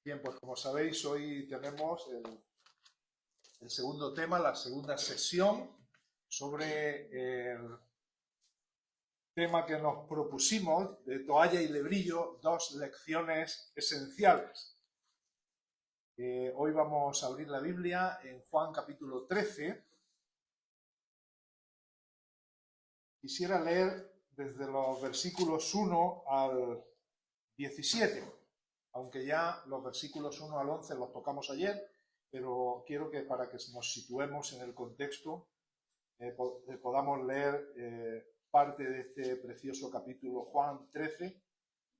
Bien, pues como sabéis, hoy tenemos el segundo tema, la segunda sesión, sobre el tema que nos propusimos de toalla y lebrillo, 2 lecciones esenciales. Hoy vamos a abrir la Biblia en Juan capítulo 13. Quisiera leer desde los versículos 1 al 17, aunque ya los versículos 1 al 11 los tocamos ayer, pero quiero que para que nos situemos en el contexto podamos leer parte de este precioso capítulo, Juan 13,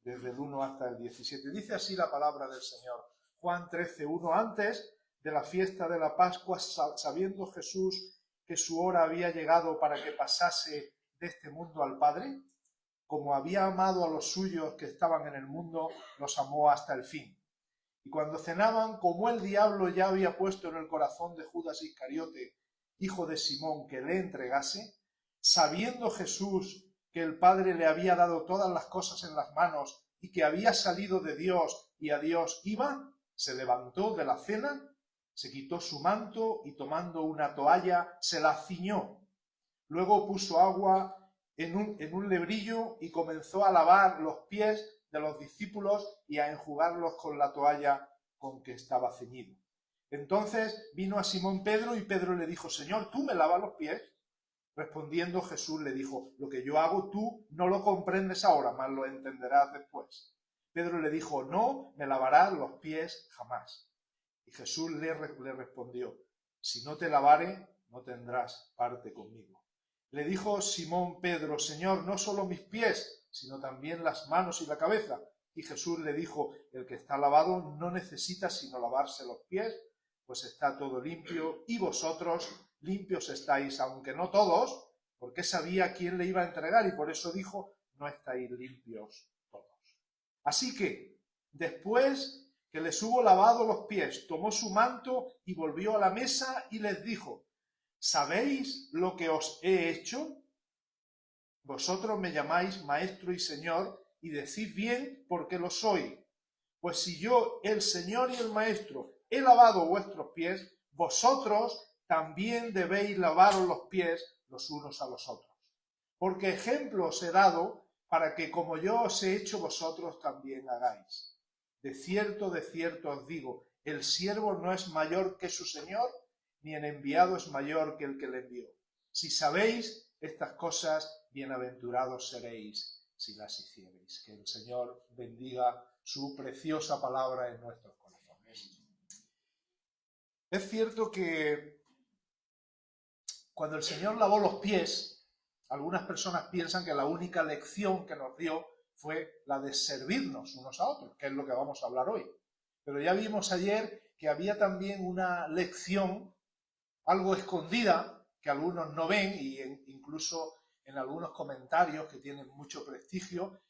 desde el 1 hasta el 17. Dice así la palabra del Señor. Juan 13, 1. Antes de la fiesta de la Pascua, sabiendo Jesús que su hora había llegado para que pasase de este mundo al Padre, como había amado a los suyos que estaban en el mundo, los amó hasta el fin. Y cuando cenaban, como el diablo ya había puesto en el corazón de Judas Iscariote, hijo de Simón, que le entregase, sabiendo Jesús que el Padre le había dado todas las cosas en las manos y que había salido de Dios y a Dios iba, se levantó de la cena, se quitó su manto y tomando una toalla se la ciñó. Luego puso agua en un lebrillo y comenzó a lavar los pies de los discípulos y a enjugarlos con la toalla con que estaba ceñido. Entonces vino a Simón Pedro y Pedro le dijo: Señor, ¿tú me lavas los pies? Respondiendo Jesús le dijo: lo que yo hago tú no lo comprendes ahora, mas lo entenderás después. Pedro le dijo: no me lavarás los pies jamás. Y Jesús le respondió: si no te lavare, no tendrás parte conmigo. Le dijo Simón Pedro: Señor, no solo mis pies, sino también las manos y la cabeza. Y Jesús le dijo: el que está lavado no necesita sino lavarse los pies, pues está todo limpio, y vosotros limpios estáis, aunque no todos, porque sabía quién le iba a entregar, y por eso dijo: no estáis limpios todos. Así que, después que les hubo lavado los pies, tomó su manto y volvió a la mesa y les dijo: ¿sabéis lo que os he hecho? Vosotros me llamáis Maestro y Señor, y decís bien porque lo soy. Pues si yo, el Señor y el Maestro, he lavado vuestros pies, vosotros también debéis lavaros los pies los unos a los otros. Porque ejemplo os he dado para que como yo os he hecho, vosotros también hagáis. De cierto os digo, el siervo no es mayor que su Señor, ni el enviado es mayor que el que le envió. Si sabéis estas cosas, bienaventurados seréis si las hiciereis. Que el Señor bendiga su preciosa palabra en nuestros corazones. Es cierto que cuando el Señor lavó los pies, algunas personas piensan que la única lección que nos dio fue la de servirnos unos a otros, que es lo que vamos a hablar hoy. Pero ya vimos ayer que había también una lección algo escondida que algunos no ven, y incluso en algunos comentarios que tienen mucho prestigio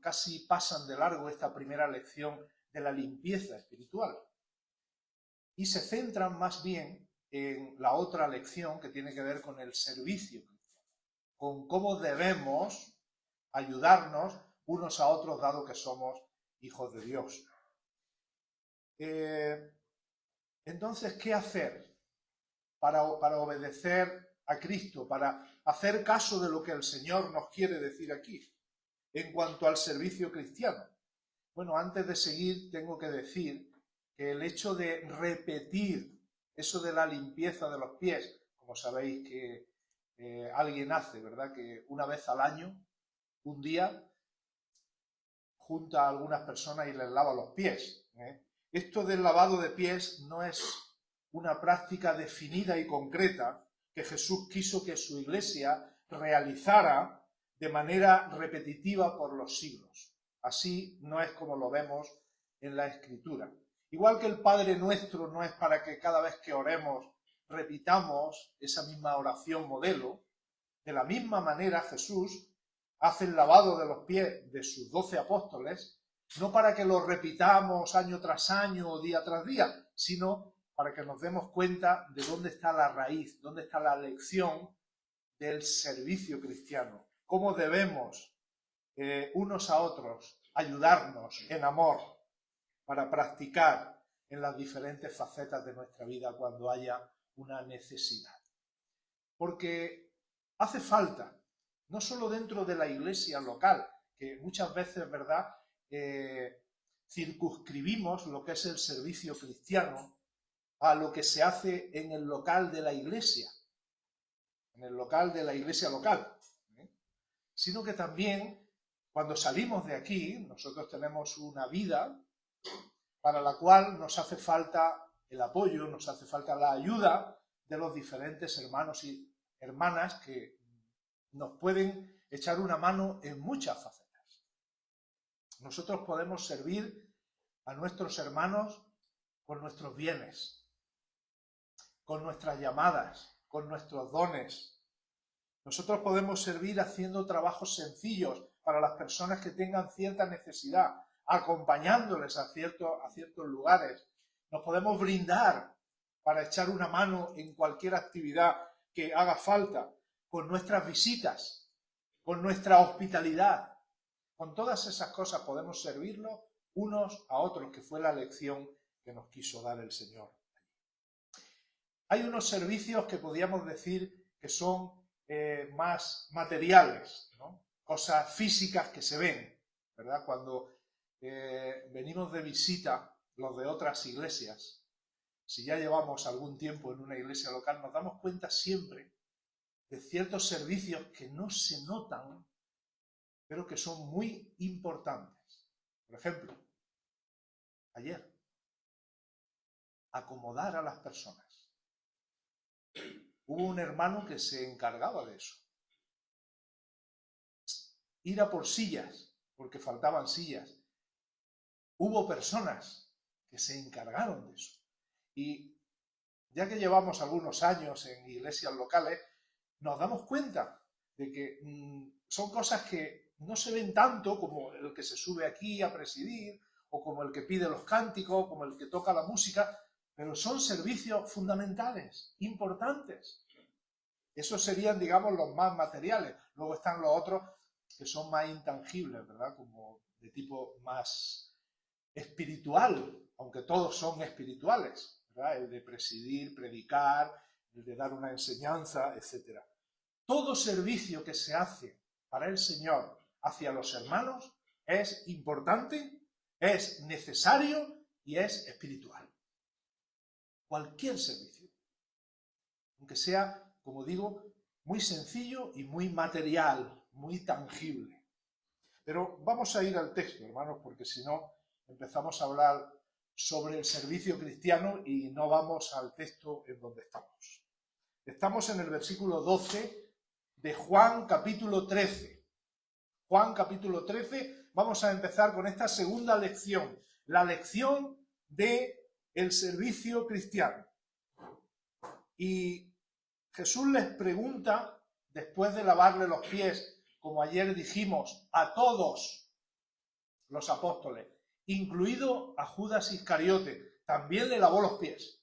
casi pasan de largo esta primera lección de la limpieza espiritual y se centran más bien en la otra lección que tiene que ver con el servicio cristiano, con cómo debemos ayudarnos unos a otros dado que somos hijos de Dios. Entonces, ¿qué hacer para obedecer a Cristo, para hacer caso de lo que el Señor nos quiere decir aquí en cuanto al servicio cristiano? Bueno, antes de seguir tengo que decir que el hecho de repetir eso de la limpieza de los pies, como sabéis que alguien hace, ¿verdad? Que una vez al año, un día, junta a algunas personas y les lava los pies. Esto del lavado de pies no es una práctica definida y concreta que Jesús quiso que su iglesia realizara de manera repetitiva por los siglos. Así no es como lo vemos en la Escritura. Igual que el Padre Nuestro no es para que cada vez que oremos repitamos esa misma oración modelo, de la misma manera Jesús hace el lavado de los pies de sus 12 apóstoles, no para que lo repitamos año tras año o día tras día, sino para que nos demos cuenta de dónde está la raíz, dónde está la lección del servicio cristiano, cómo debemos unos a otros ayudarnos en amor. para practicar en las diferentes facetas de nuestra vida cuando haya una necesidad. Porque hace falta, no solo dentro de la iglesia local, que muchas veces, ¿verdad?, circunscribimos lo que es el servicio cristiano a lo que se hace en el local de la iglesia, local, sino que también cuando salimos de aquí, nosotros tenemos una vida para la cual nos hace falta el apoyo, nos hace falta la ayuda de los diferentes hermanos y hermanas que nos pueden echar una mano en muchas facetas. Nosotros podemos servir a nuestros hermanos con nuestros bienes, con nuestras llamadas, con nuestros dones. Nosotros podemos servir haciendo trabajos sencillos para las personas que tengan cierta necesidad, acompañándoles a ciertos lugares. Nos podemos brindar para echar una mano en cualquier actividad que haga falta, con nuestras visitas, con nuestra hospitalidad. Con todas esas cosas podemos servirnos unos a otros, que fue la lección que nos quiso dar el Señor. Hay unos servicios que podríamos decir que son más materiales, ¿no? Cosas físicas que se ven, ¿verdad? Cuando venimos de visita los de otras iglesias, si ya llevamos algún tiempo en una iglesia local, nos damos cuenta siempre de ciertos servicios que no se notan, pero que son muy importantes. Por ejemplo, ayer, acomodar a las personas. Hubo un hermano que se encargaba de eso. Ir a por sillas, porque faltaban sillas. Hubo personas que se encargaron de eso. Y ya que llevamos algunos años en iglesias locales, nos damos cuenta de que son cosas que no se ven tanto como el que se sube aquí a presidir, o como el que pide los cánticos, como el que toca la música, pero son servicios fundamentales, importantes. Esos serían, digamos, los más materiales. Luego están los otros que son más intangibles, ¿verdad? Como de tipo más espiritual, aunque todos son espirituales, ¿verdad? El de presidir, predicar, el de dar una enseñanza, etc. Todo servicio que se hace para el Señor hacia los hermanos es importante, es necesario y es espiritual. Cualquier servicio, aunque sea, como digo, muy sencillo y muy material, muy tangible. Pero vamos a ir al texto, hermanos, porque si no empezamos a hablar sobre el servicio cristiano y no vamos al texto en donde estamos. Estamos en el versículo 12 de Juan capítulo 13. Juan capítulo 13, vamos a empezar con esta segunda lección, la lección del servicio cristiano. Y Jesús les pregunta, después de lavarle los pies, como ayer dijimos, a todos los apóstoles, incluido a Judas Iscariote, también le lavó los pies.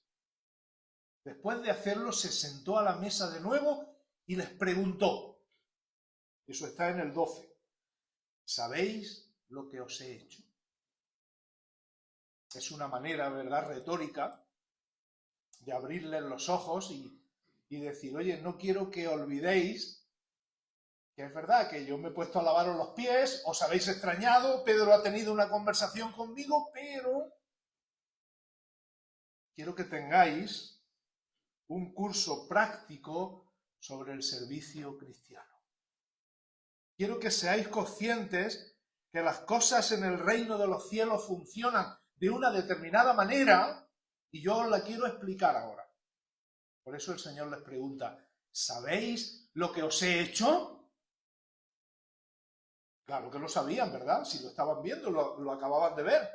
Después de hacerlo, se sentó a la mesa de nuevo y les preguntó. Eso está en el 12. ¿Sabéis lo que os he hecho? Es una manera, ¿verdad?, retórica de abrirles los ojos y decir, oye, no quiero que olvidéis que es verdad que yo me he puesto a lavaros los pies, os habéis extrañado, Pedro ha tenido una conversación conmigo, pero quiero que tengáis un curso práctico sobre el servicio cristiano. Quiero que seáis conscientes que las cosas en el reino de los cielos funcionan de una determinada manera y yo os la quiero explicar ahora. Por eso el Señor les pregunta, ¿sabéis lo que os he hecho? Claro que lo sabían, ¿verdad? Si lo estaban viendo, lo acababan de ver.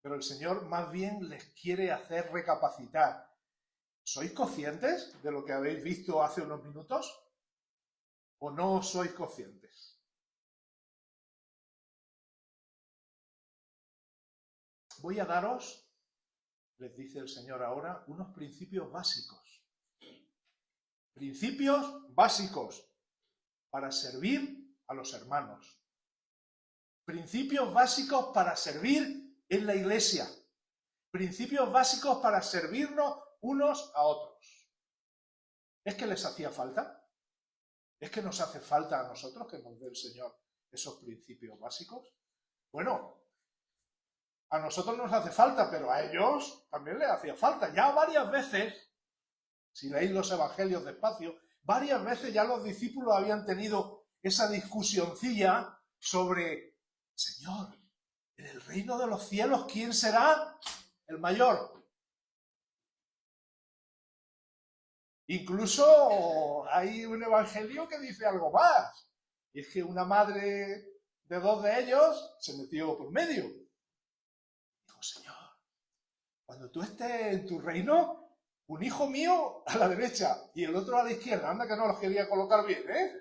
Pero el Señor más bien les quiere hacer recapacitar. ¿Sois conscientes de lo que habéis visto hace unos minutos? ¿O no sois conscientes? Voy a daros, les dice el Señor ahora, unos principios básicos. Principios básicos para servir a los hermanos. Principios básicos para servir en la iglesia. Principios básicos para servirnos unos a otros. ¿Es que les hacía falta? ¿Es que nos hace falta a nosotros que nos dé el Señor esos principios básicos? Bueno, a nosotros nos hace falta, pero a ellos también les hacía falta. Ya varias veces, si leéis los evangelios despacio, varias veces ya los discípulos habían tenido esa discusioncilla sobre, Señor, en el reino de los cielos, ¿quién será el mayor? Incluso hay un evangelio que dice algo más. Y es que una madre de dos de ellos se metió por medio. Dijo, Señor, cuando tú estés en tu reino, un hijo mío a la derecha y el otro a la izquierda. Anda que no los quería colocar bien, ¿eh?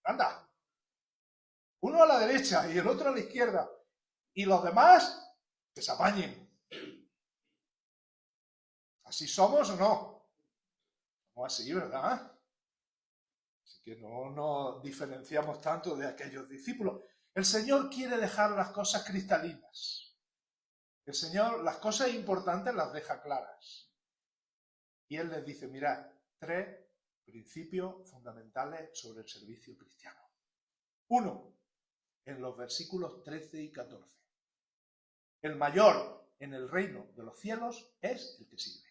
Anda. Uno a la derecha y el otro a la izquierda. Y los demás, que se apañen. ¿Así somos o no? No así, ¿verdad? Así que no nos diferenciamos tanto de aquellos discípulos. El Señor quiere dejar las cosas cristalinas. El Señor las cosas importantes las deja claras. Y Él les dice, mirad, 3 principios fundamentales sobre el servicio cristiano. 1, en los versículos 13 y 14. El mayor en el reino de los cielos es el que sirve.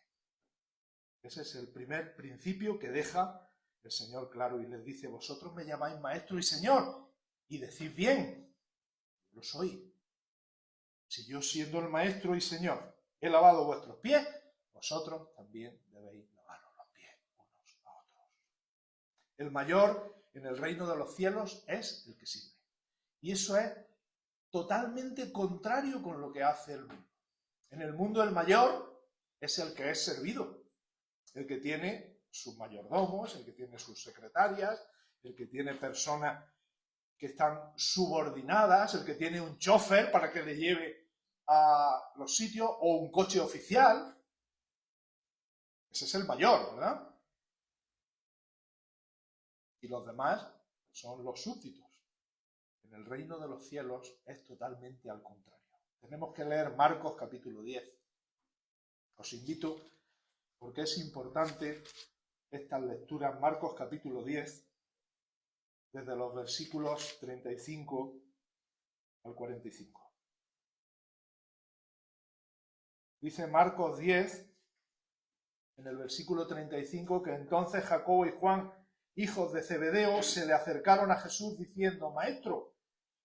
Ese es el primer principio que deja el Señor claro y les dice, vosotros me llamáis maestro y Señor, y decís bien, lo soy. Si yo siendo el maestro y Señor he lavado vuestros pies, vosotros también debéis lavaros los pies unos a otros. El mayor en el reino de los cielos es el que sirve. Y eso es totalmente contrario con lo que hace el mundo. En el mundo el mayor es el que es servido, el que tiene sus mayordomos, el que tiene sus secretarias, el que tiene personas que están subordinadas, el que tiene un chofer para que le lleve a los sitios o un coche oficial. Ese es el mayor, ¿verdad? Y los demás son los súbditos. En el reino de los cielos es totalmente al contrario. Tenemos que leer Marcos capítulo 10. Os invito, porque es importante estas lecturas, Marcos capítulo 10, desde los versículos 35 al 45. Dice Marcos 10, en el versículo 35, que entonces Jacobo y Juan, hijos de Zebedeo, se le acercaron a Jesús diciendo, Maestro,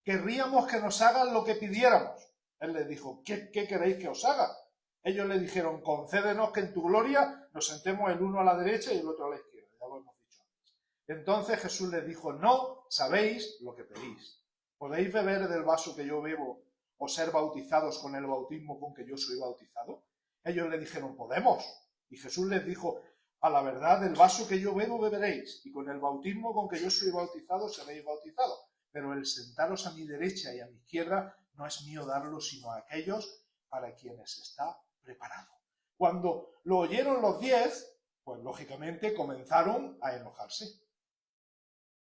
querríamos que nos hagan lo que pidiéramos. Él les dijo, ¿qué queréis que os haga? Ellos le dijeron, concédenos que en tu gloria nos sentemos el uno a la derecha y el otro a la izquierda. Ya lo hemos dicho antes. Entonces Jesús les dijo, no sabéis lo que pedís. ¿Podéis beber del vaso que yo bebo o ser bautizados con el bautismo con que yo soy bautizado? Ellos le dijeron, podemos. Y Jesús les dijo, a la verdad, del vaso que yo bebo beberéis, y con el bautismo con que yo soy bautizado seréis bautizados. Pero el sentaros a mi derecha y a mi izquierda no es mío darlo, sino a aquellos para quienes está preparado. Cuando lo oyeron los 10, pues lógicamente comenzaron a enojarse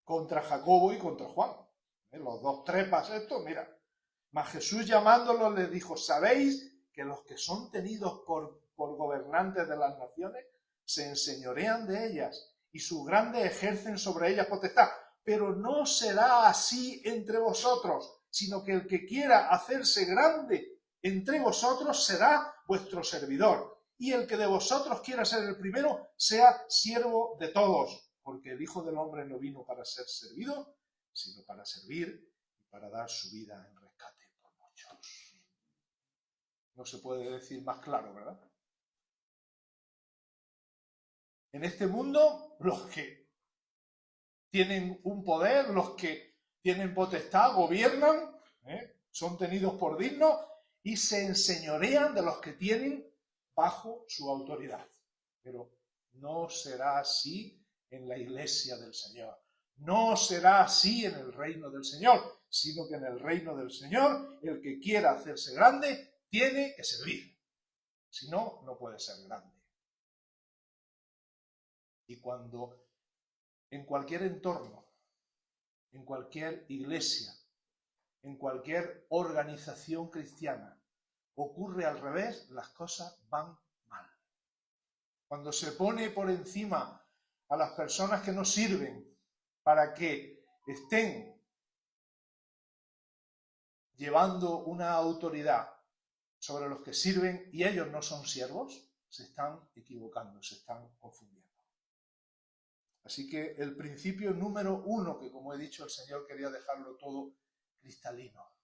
contra Jacobo y contra Juan. Los dos trepas estos, mira. Mas Jesús llamándolos les dijo, ¿sabéis que los que son tenidos por gobernantes de las naciones se enseñorean de ellas y sus grandes ejercen sobre ellas potestad? Pero no será así entre vosotros, sino que el que quiera hacerse grande entre vosotros será vuestro servidor. Y el que de vosotros quiera ser el primero, sea siervo de todos. Porque el Hijo del Hombre no vino para ser servido, sino para servir y para dar su vida en rescate por muchos. No se puede decir más claro, ¿verdad? En este mundo, los que tienen un poder, los que tienen potestad, gobiernan, son tenidos por dignos y se enseñorean de los que tienen bajo su autoridad. Pero no será así en la iglesia del Señor. No será así en el reino del Señor, sino que en el reino del Señor el que quiera hacerse grande tiene que servir. Si no, no puede ser grande. Y cuando en cualquier entorno, en cualquier iglesia, en cualquier organización cristiana, ocurre al revés, las cosas van mal. Cuando se pone por encima a las personas que no sirven para que estén llevando una autoridad sobre los que sirven y ellos no son siervos, se están equivocando, se están confundiendo. Así que el principio número 1, que como he dicho el Señor quería dejarlo todo cristalino.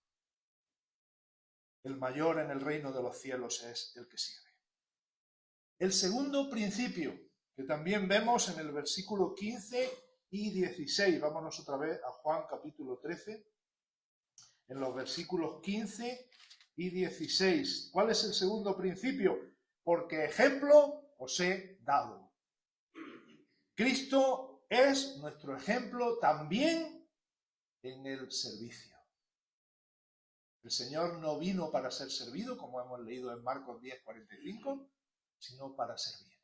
El mayor en el reino de los cielos es el que sirve. El segundo principio, que también vemos en el versículo 15 y 16, vámonos otra vez a Juan capítulo 13, en los versículos 15 y 16. ¿Cuál es el segundo principio? Porque ejemplo os he dado. Cristo es nuestro ejemplo también en el servicio. El Señor no vino para ser servido, como hemos leído en Marcos 10:45, sino para servir.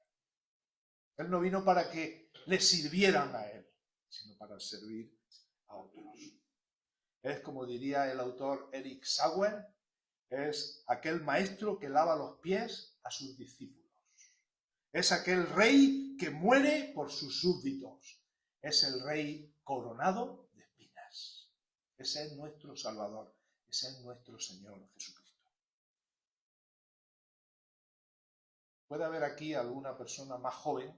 Él no vino para que le sirvieran a Él, sino para servir a otros. Es, como diría el autor Eric Sauer, es aquel maestro que lava los pies a sus discípulos. Es aquel rey que muere por sus súbditos. Es el rey coronado de espinas. Ese es nuestro Salvador. Ese es nuestro Señor Jesucristo. Puede haber aquí alguna persona más joven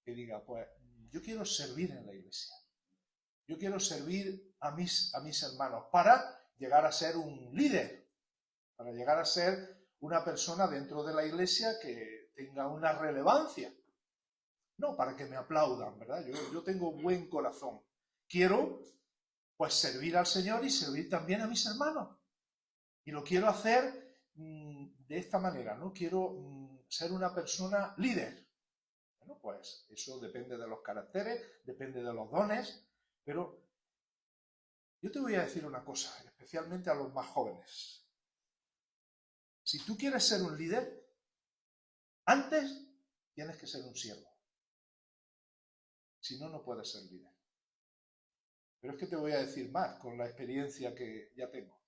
que diga, pues yo quiero servir en la iglesia. Yo quiero servir a mis hermanos para llegar a ser un líder, para llegar a ser una persona dentro de la iglesia que tenga una relevancia. No para que me aplaudan, ¿verdad? Yo tengo buen corazón. Quiero, pues, servir al Señor y servir también a mis hermanos. Y lo quiero hacer de esta manera, ¿no? Quiero ser una persona líder. Bueno, pues eso depende de los caracteres, depende de los dones, pero yo te voy a decir una cosa, especialmente a los más jóvenes. Si tú quieres ser un líder, antes tienes que ser un siervo. Si no, no puedes ser líder. Pero es que te voy a decir más con la experiencia que ya tengo.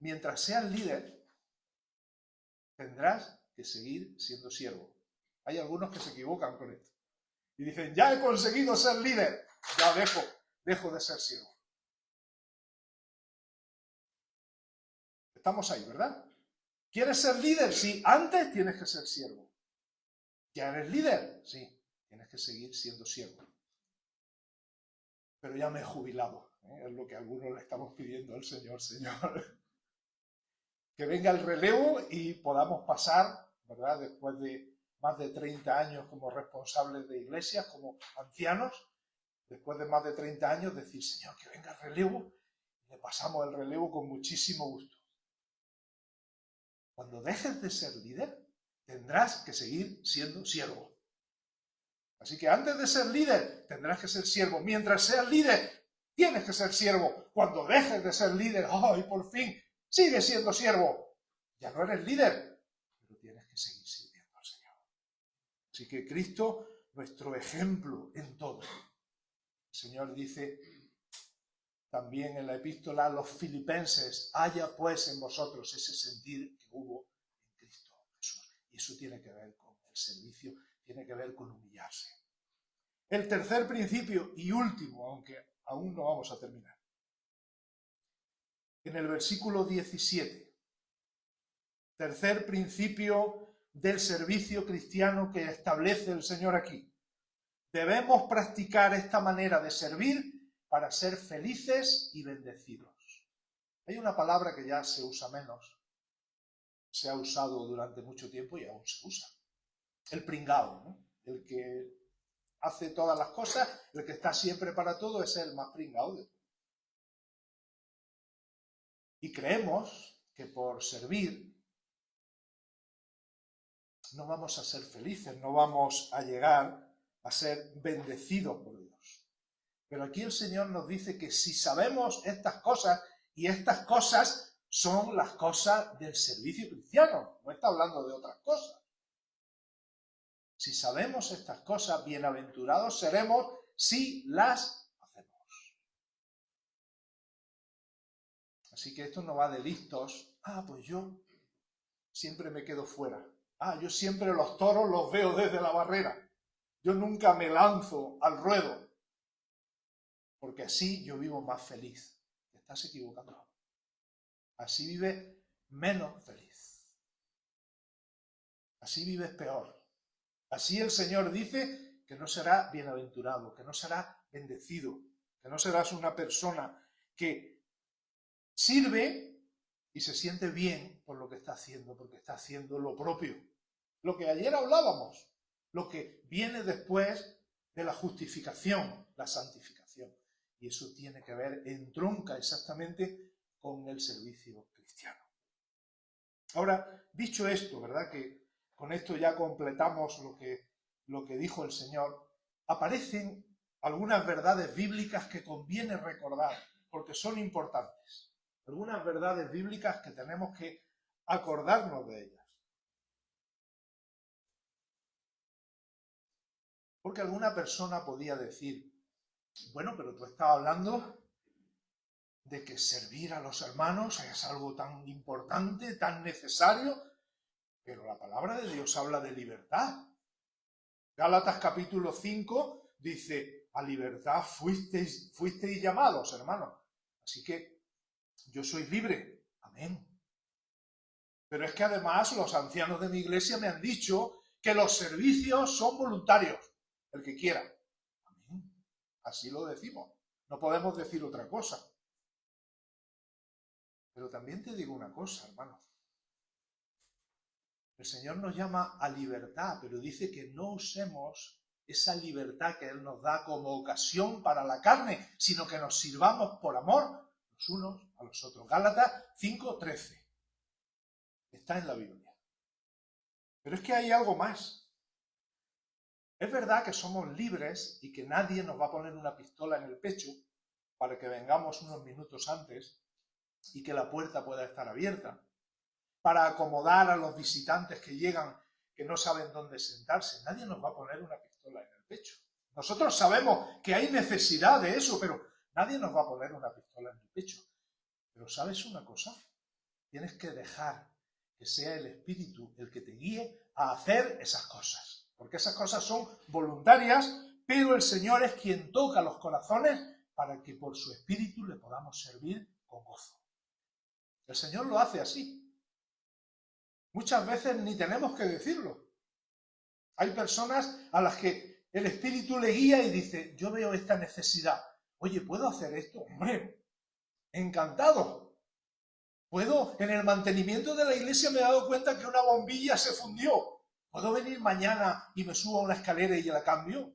Mientras seas líder, tendrás que seguir siendo siervo. Hay algunos que se equivocan con esto. Y dicen, ya he conseguido ser líder, ya dejo de ser siervo. Estamos ahí, ¿verdad? ¿Quieres ser líder? Sí, antes tienes que ser siervo. ¿Ya eres líder? Sí, tienes que seguir siendo siervo. Pero ya me he jubilado, ¿eh? Es lo que algunos le estamos pidiendo al Señor, Señor. Que venga el relevo y podamos pasar, ¿verdad? Después de más de 30 años como responsables de iglesias, como ancianos, después de más de 30 años decir, Señor, que venga el relevo, y le pasamos el relevo con muchísimo gusto. Cuando dejes de ser líder, tendrás que seguir siendo siervo. Así que antes de ser líder, tendrás que ser siervo. Mientras seas líder, tienes que ser siervo. Cuando dejes de ser líder, ¡ay, por fin! Sigue siendo siervo. Ya no eres líder, pero tienes que seguir sirviendo al Señor. Así que Cristo, nuestro ejemplo en todo. El Señor dice también en la epístola a los filipenses, haya pues en vosotros ese sentir que hubo en Cristo Jesús. Y eso tiene que ver con el servicio, tiene que ver con humillarse. El tercer principio y último, aunque aún no vamos a terminar. En el versículo 17, tercer principio del servicio cristiano que establece el Señor aquí. Debemos practicar esta manera de servir para ser felices y bendecidos. Hay una palabra que ya se usa menos, se ha usado durante mucho tiempo y aún se usa. El pringao, ¿no? El que hace todas las cosas, el que está siempre para todo, es el más pringao de todos. Y creemos que por servir no vamos a ser felices, no vamos a llegar a ser bendecidos por Dios. Pero aquí el Señor nos dice que si sabemos estas cosas, y estas cosas son las cosas del servicio cristiano, no está hablando de otras cosas. Si sabemos estas cosas, bienaventurados seremos si las hacemos. Así que esto no va de listos. Ah, pues yo siempre me quedo fuera. Ah, yo siempre los toros los veo desde la barrera. Yo nunca me lanzo al ruedo, porque así yo vivo más feliz. Te estás equivocando. Así vives menos feliz. Así vives peor. Así el Señor dice que no serás bienaventurado, que no serás bendecido, que no serás una persona que sirve y se siente bien por lo que está haciendo, porque está haciendo lo propio. Lo que ayer hablábamos, lo que viene después de la justificación, la santificación. Y eso tiene que ver, entronca exactamente con el servicio cristiano. Ahora, dicho esto, ¿verdad? Que con esto ya completamos lo que dijo el Señor. Aparecen algunas verdades bíblicas que conviene recordar, porque son importantes. Algunas verdades bíblicas que tenemos que acordarnos de ellas. Porque alguna persona podía decir, bueno, pero tú estabas hablando de que servir a los hermanos es algo tan importante, tan necesario, pero la palabra de Dios habla de libertad. Gálatas capítulo 5 dice, a libertad fuisteis llamados, hermanos. Así que yo soy libre. Amén. Pero es que además los ancianos de mi iglesia me han dicho que los servicios son voluntarios, el que quiera. Amén. Así lo decimos. No podemos decir otra cosa. Pero también te digo una cosa, hermano. El Señor nos llama a libertad, pero dice que no usemos esa libertad que Él nos da como ocasión para la carne, sino que nos sirvamos por amor los unos a los otros. Gálatas 5:13. Está en la Biblia. Pero es que hay algo más. Es verdad que somos libres y que nadie nos va a poner una pistola en el pecho para que vengamos unos minutos antes y que la puerta pueda estar abierta, para acomodar a los visitantes que llegan, que no saben dónde sentarse. Nadie nos va a poner una pistola en el pecho. Nosotros sabemos que hay necesidad de eso, pero nadie nos va a poner una pistola en el pecho. Pero ¿sabes una cosa? Tienes que dejar que sea el Espíritu el que te guíe a hacer esas cosas. Porque esas cosas son voluntarias, pero el Señor es quien toca los corazones para que por su Espíritu le podamos servir con gozo. El Señor lo hace así. Muchas veces ni tenemos que decirlo. Hay personas a las que el Espíritu le guía y dice, yo veo esta necesidad. Oye, ¿puedo hacer esto? Hombre, encantado. ¿Puedo? En el mantenimiento de la iglesia me he dado cuenta que una bombilla se fundió. ¿Puedo venir mañana y me subo a una escalera y la cambio?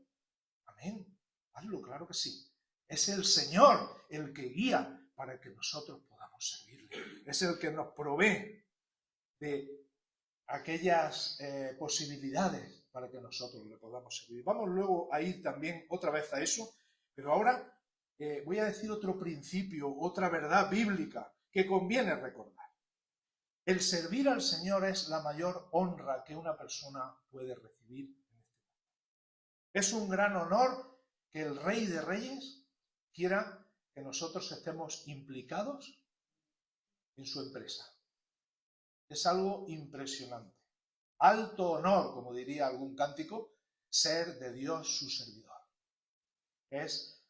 Amén. Hazlo, claro que sí. Es el Señor el que guía para que nosotros podamos servirle. Es el que nos provee de aquellas posibilidades para que nosotros le podamos servir. Vamos luego a ir también otra vez a eso, pero ahora voy a decir otro principio, otra verdad bíblica que conviene recordar. El servir al Señor es la mayor honra que una persona puede recibir en este mundo. Es un gran honor que el Rey de Reyes quiera que nosotros estemos implicados en su empresa. Es algo impresionante. Alto honor, como diría algún cántico, ser de Dios su servidor. Es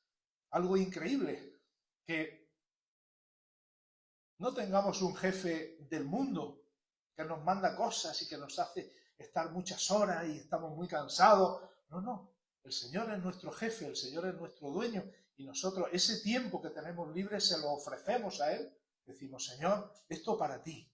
algo increíble que no tengamos un jefe del mundo que nos manda cosas y que nos hace estar muchas horas y estamos muy cansados. No, no. El Señor es nuestro jefe, el Señor es nuestro dueño y nosotros ese tiempo que tenemos libre se lo ofrecemos a Él. Decimos, Señor, esto para ti.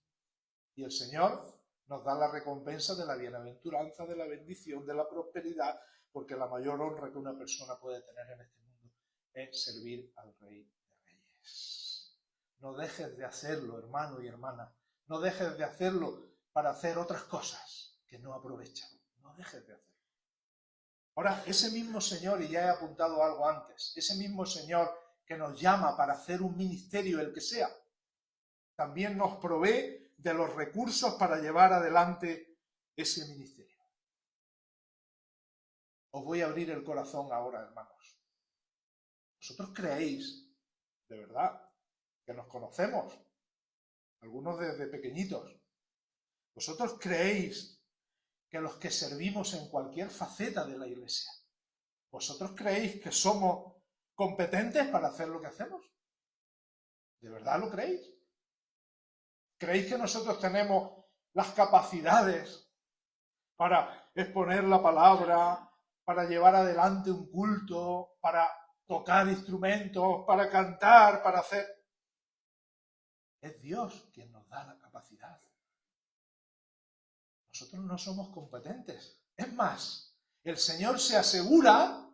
Y el Señor nos da la recompensa de la bienaventuranza, de la bendición, de la prosperidad, porque la mayor honra que una persona puede tener en este mundo es servir al Rey de Reyes. No dejes de hacerlo, hermano y hermana. No dejes de hacerlo para hacer otras cosas que no aprovechan. No dejes de hacerlo. Ahora, ese mismo Señor, y ya he apuntado algo antes, ese mismo Señor que nos llama para hacer un ministerio, el que sea, también nos provee de los recursos para llevar adelante ese ministerio. Os voy a abrir el corazón ahora, hermanos. ¿Vosotros creéis, de verdad, que nos conocemos? algunos desde pequeñitos. ¿Vosotros creéis que los que servimos en cualquier faceta de la Iglesia, vosotros creéis que somos competentes para hacer lo que hacemos? ¿De verdad lo creéis? ¿Creéis que nosotros tenemos las capacidades para exponer la palabra, para llevar adelante un culto, para tocar instrumentos, para cantar, para hacer? Es Dios quien nos da la capacidad. Nosotros no somos competentes. Es más, el Señor se asegura,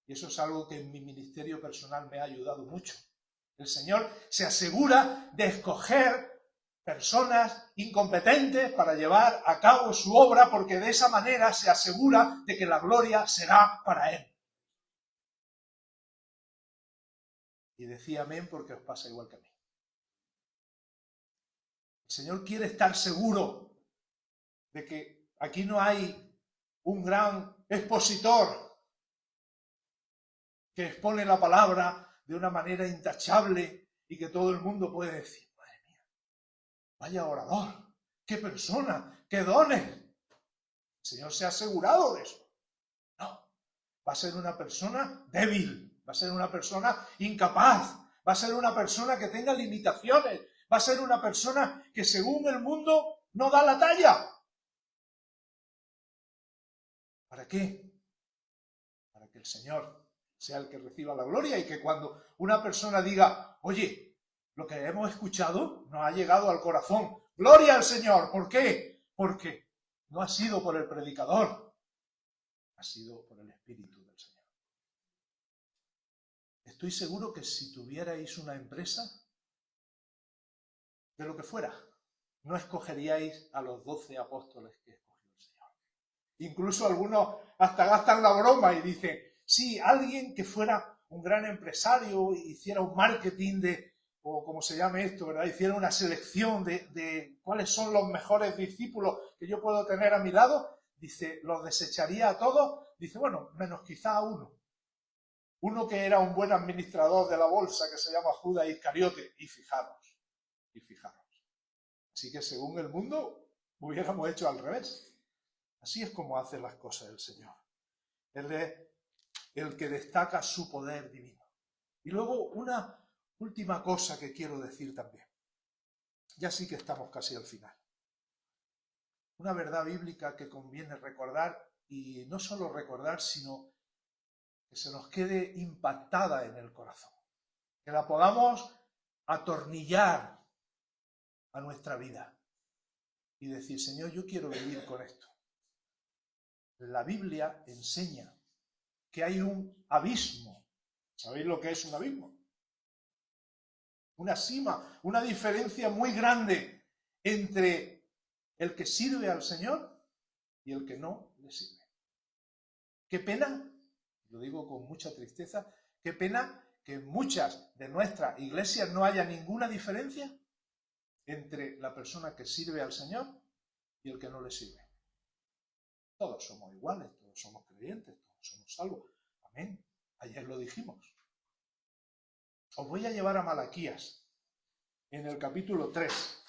y eso es algo que en mi ministerio personal me ha ayudado mucho, el Señor se asegura de escoger personas incompetentes para llevar a cabo su obra, porque de esa manera se asegura de que la gloria será para Él. Y decía amén porque os pasa igual que a mí. El Señor quiere estar seguro de que aquí no hay un gran expositor que expone la palabra de una manera intachable y que todo el mundo puede decir, madre mía, vaya orador, qué persona, qué dones. El Señor se ha asegurado de eso. No, va a ser una persona débil, va a ser una persona incapaz, va a ser una persona que tenga limitaciones, va a ser una persona que según el mundo no da la talla. ¿Para qué? Para que el Señor sea el que reciba la gloria y que cuando una persona diga, oye, lo que hemos escuchado nos ha llegado al corazón. ¡Gloria al Señor! ¿Por qué? Porque no ha sido por el predicador, ha sido por el Espíritu del Señor. Estoy seguro que si tuvierais una empresa, de lo que fuera, no escogeríais a los 12 apóstoles que escogió el Señor. Incluso algunos hasta gastan la broma y dicen, sí, alguien que fuera un gran empresario, hiciera un marketing o como se llame esto, ¿verdad? Hiciera una selección de cuáles son los mejores discípulos que yo puedo tener a mi lado, dice, los desecharía a todos, dice, bueno, menos quizá a uno. Uno que era un buen administrador de la bolsa, que se llama Judas Iscariote, y fijaros. Así que según el mundo, hubiéramos hecho al revés. Así es como hace las cosas el Señor. Él es el que destaca su poder divino. Y luego una última cosa que quiero decir también. Ya sí que estamos casi al final. Una verdad bíblica que conviene recordar, y no solo recordar, sino que se nos quede impactada en el corazón. Que la podamos atornillar a nuestra vida y decir, Señor, yo quiero vivir con esto. La Biblia enseña que hay un abismo. ¿Sabéis lo que es un abismo? Una cima, una diferencia muy grande entre el que sirve al Señor y el que no le sirve. Qué pena, lo digo con mucha tristeza, qué pena que en muchas de nuestras iglesias no haya ninguna diferencia entre la persona que sirve al Señor y el que no le sirve. Todos somos iguales, todos somos creyentes, todos somos salvos. Amén. Ayer lo dijimos. Os voy a llevar a Malaquías, en el capítulo 3.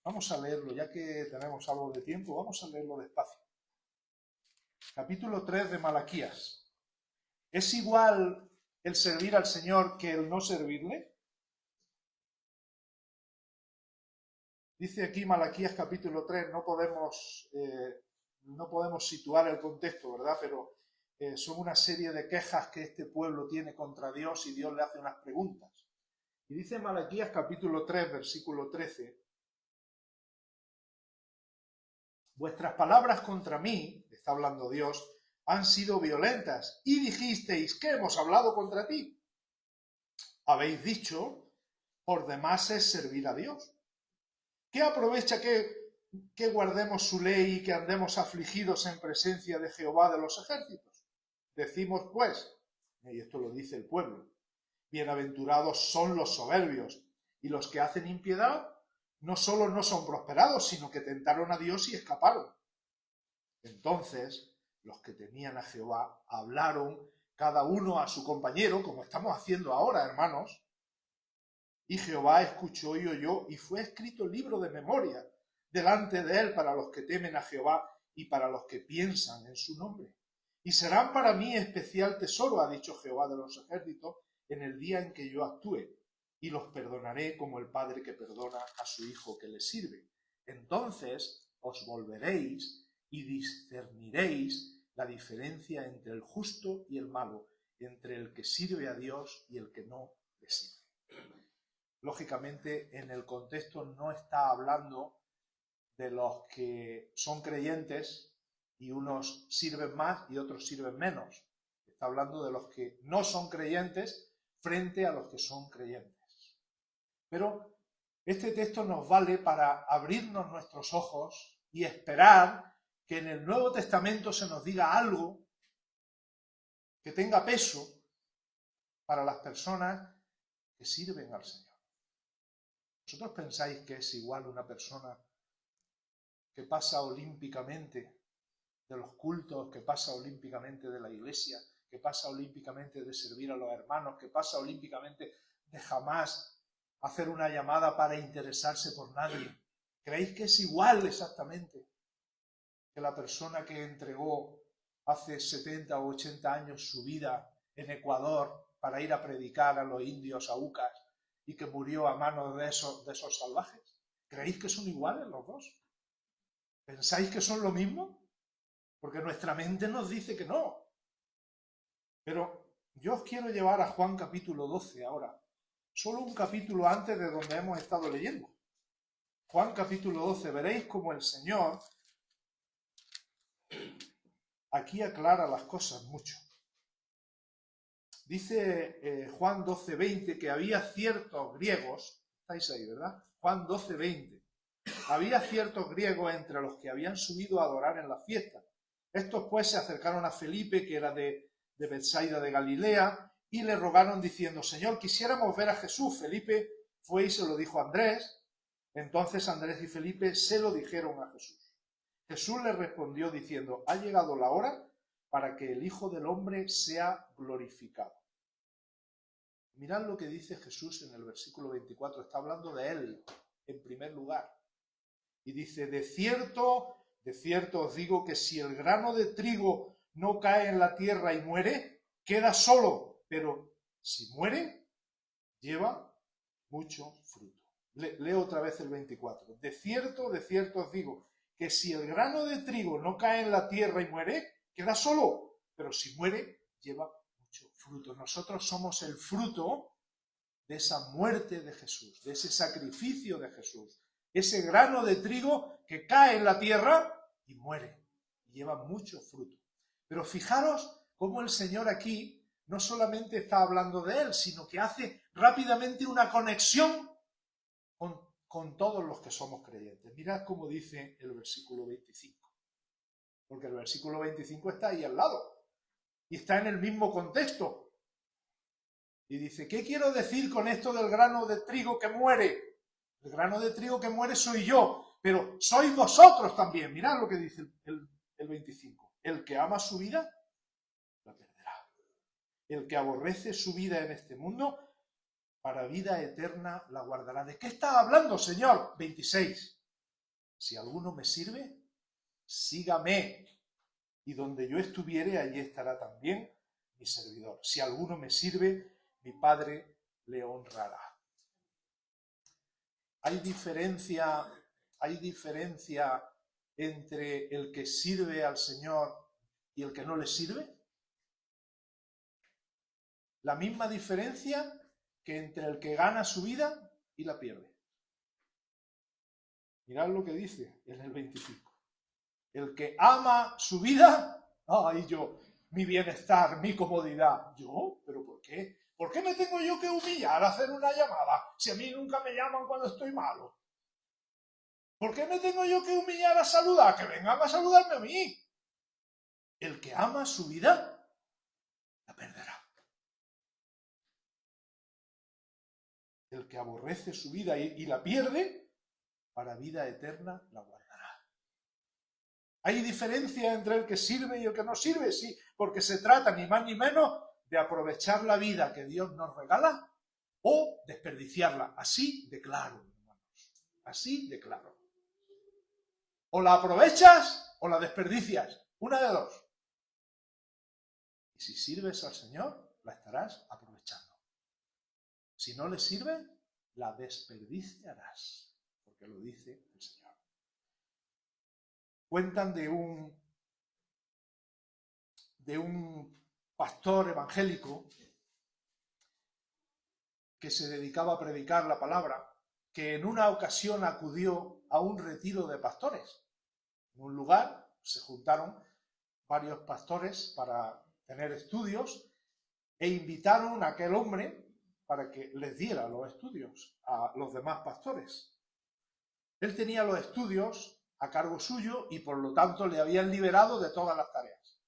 Vamos a leerlo, ya que tenemos algo de tiempo, vamos a leerlo despacio. Capítulo 3 de Malaquías. ¿Es igual el servir al Señor que el no servirle? Dice aquí Malaquías capítulo 3, no podemos situar el contexto, ¿verdad? Pero son una serie de quejas que este pueblo tiene contra Dios y Dios le hace unas preguntas. Y dice Malaquías capítulo 3, versículo 13, vuestras palabras contra mí, está hablando Dios, han sido violentas y dijisteis que hemos hablado contra ti. Habéis dicho, por demás es servir a Dios. ¿Qué aprovecha que guardemos su ley y que andemos afligidos en presencia de Jehová de los ejércitos? Decimos pues, y esto lo dice el pueblo, bienaventurados son los soberbios, y los que hacen impiedad no solo no son prosperados, sino que tentaron a Dios y escaparon. Entonces, los que temían a Jehová hablaron cada uno a su compañero, como estamos haciendo ahora, hermanos, Y Jehová escuchó y oyó, y fue escrito libro de memoria delante de él para los que temen a Jehová y para los que piensan en su nombre. Y serán para mí especial tesoro, ha dicho Jehová de los ejércitos, en el día en que yo actúe, y los perdonaré como el padre que perdona a su hijo que le sirve. Entonces os volveréis y discerniréis la diferencia entre el justo y el malo, entre el que sirve a Dios y el que no le sirve. Lógicamente, en el contexto no está hablando de los que son creyentes y unos sirven más y otros sirven menos. Está hablando de los que no son creyentes frente a los que son creyentes. Pero este texto nos vale para abrirnos nuestros ojos y esperar que en el Nuevo Testamento se nos diga algo que tenga peso para las personas que sirven al Señor. ¿Vosotros pensáis que es igual una persona que pasa olímpicamente de los cultos, que pasa olímpicamente de la iglesia, que pasa olímpicamente de servir a los hermanos, que pasa olímpicamente de jamás hacer una llamada para interesarse por nadie? ¿Creéis que es igual exactamente que la persona que entregó hace 70 o 80 años su vida en Ecuador para ir a predicar a los indios aucas y que murió a manos de esos salvajes? ¿Creéis que son iguales los dos? ¿Pensáis que son lo mismo? Porque nuestra mente nos dice que no. Pero yo os quiero llevar a Juan capítulo 12 ahora. Solo un capítulo antes de donde hemos estado leyendo. Juan capítulo 12. Veréis cómo el Señor aquí aclara las cosas mucho. Dice Juan 12:20 que había ciertos griegos, estáis ahí, ¿verdad? Juan 12:20. Había ciertos griegos entre los que habían subido a adorar en la fiesta. Estos pues se acercaron a Felipe, que era de Betsaida de Galilea, y le rogaron diciendo: Señor, quisiéramos ver a Jesús. Felipe fue y se lo dijo a Andrés. Entonces Andrés y Felipe se lo dijeron a Jesús. Jesús les respondió diciendo: ha llegado la hora para que el Hijo del Hombre sea glorificado. Mirad lo que dice Jesús en el versículo 24. Está hablando de él en primer lugar. Y dice: de cierto os digo que si el grano de trigo no cae en la tierra y muere, queda solo, pero si muere, lleva mucho fruto. Leo otra vez el 24. De cierto os digo que si el grano de trigo no cae en la tierra y muere, queda solo, pero si muere, lleva mucho fruto. Nosotros somos el fruto de esa muerte de Jesús, de ese sacrificio de Jesús. Ese grano de trigo que cae en la tierra y muere, y lleva mucho fruto. Pero fijaros cómo el Señor aquí no solamente está hablando de él, sino que hace rápidamente una conexión con todos los que somos creyentes. Mirad cómo dice el versículo 25. Porque el versículo 25 está ahí al lado y está en el mismo contexto. Y dice: ¿qué quiero decir con esto del grano de trigo que muere? El grano de trigo que muere soy yo, pero sois vosotros también. Mirad lo que dice el 25. El que ama su vida, la perderá. El que aborrece su vida en este mundo, para vida eterna la guardará. ¿De qué está hablando, Señor? 26. Si alguno me sirve, sígame. Y donde yo estuviere, allí estará también mi servidor. Si alguno me sirve, mi Padre le honrará. ¿Hay diferencia entre el que sirve al Señor y el que no le sirve? La misma diferencia que entre el que gana su vida y la pierde. Mirad lo que dice en el 25. El que ama su vida, ay, yo, mi bienestar, mi comodidad. ¿Yo? ¿Pero por qué? ¿Por qué me tengo yo que humillar a hacer una llamada si a mí nunca me llaman cuando estoy malo? ¿Por qué me tengo yo que humillar a saludar? Que vengan a saludarme a mí. El que ama su vida, la perderá. El que aborrece su vida y la pierde, para vida eterna la guardará. ¿Hay diferencia entre el que sirve y el que no sirve? Sí, porque se trata ni más ni menos de aprovechar la vida que Dios nos regala o desperdiciarla. Así de claro, hermanos. Así de claro. O la aprovechas o la desperdicias. Una de dos. Y si sirves al Señor, la estarás aprovechando. Si no le sirve, la desperdiciarás. Porque lo dice el Señor. Cuentan de un pastor evangélico que se dedicaba a predicar la palabra, que en una ocasión acudió a un retiro de pastores. En un lugar se juntaron varios pastores para tener estudios e invitaron a aquel hombre para que les diera los estudios a los demás pastores. Él tenía los estudios a cargo suyo y por lo tanto le habían liberado de todas las tareas.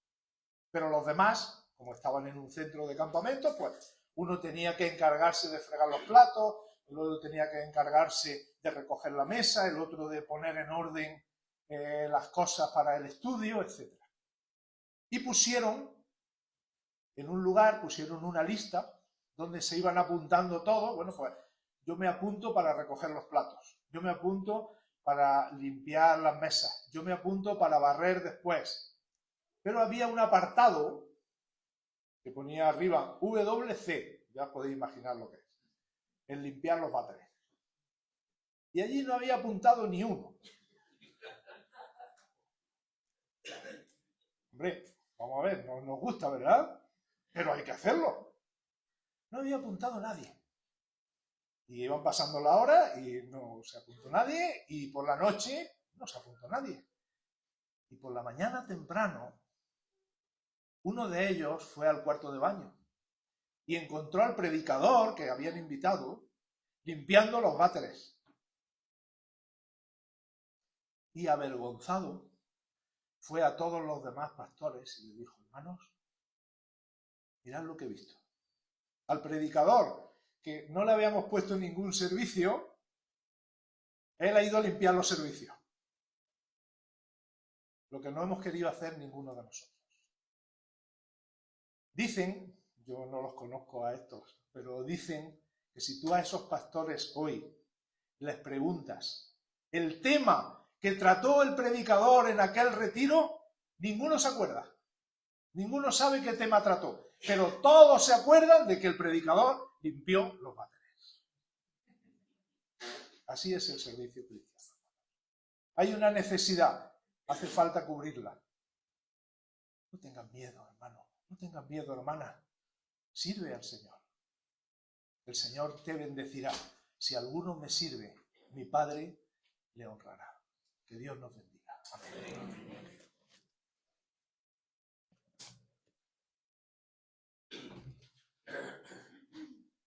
Pero los demás, como estaban en un centro de campamento, pues uno tenía que encargarse de fregar los platos, el otro tenía que encargarse de recoger la mesa, el otro de poner en orden las cosas para el estudio, etc. Y pusieron en un lugar, pusieron una lista donde se iban apuntando todo. Bueno, pues yo me apunto para recoger los platos, yo me apunto para limpiar las mesas, yo me apunto para barrer después. Pero había un apartado que ponía arriba WC, ya podéis imaginar lo que es, el limpiar los váteres. Y allí no había apuntado ni uno. Hombre, vamos a ver, no nos gusta, ¿verdad? Pero hay que hacerlo. No había apuntado nadie. Y iban pasando la hora y no se apuntó nadie, y por la noche no se apuntó nadie. Y por la mañana temprano, uno de ellos fue al cuarto de baño y encontró al predicador que habían invitado limpiando los váteres. Y avergonzado fue a todos los demás pastores y le dijo: hermanos, mirad lo que he visto. Al predicador, que no le habíamos puesto ningún servicio, él ha ido a limpiar los servicios. Lo que no hemos querido hacer ninguno de nosotros. Dicen, yo no los conozco a estos, pero dicen que si tú a esos pastores hoy les preguntas el tema que trató el predicador en aquel retiro, ninguno se acuerda. Ninguno sabe qué tema trató, pero todos se acuerdan de que el predicador limpió los váteres. Así es el servicio cristiano. Hay una necesidad, hace falta cubrirla. No tengan miedo, hermano, no tengan miedo, hermana. Sirve al Señor. El Señor te bendecirá. Si alguno me sirve, mi Padre le honrará. Que Dios nos bendiga. Amén.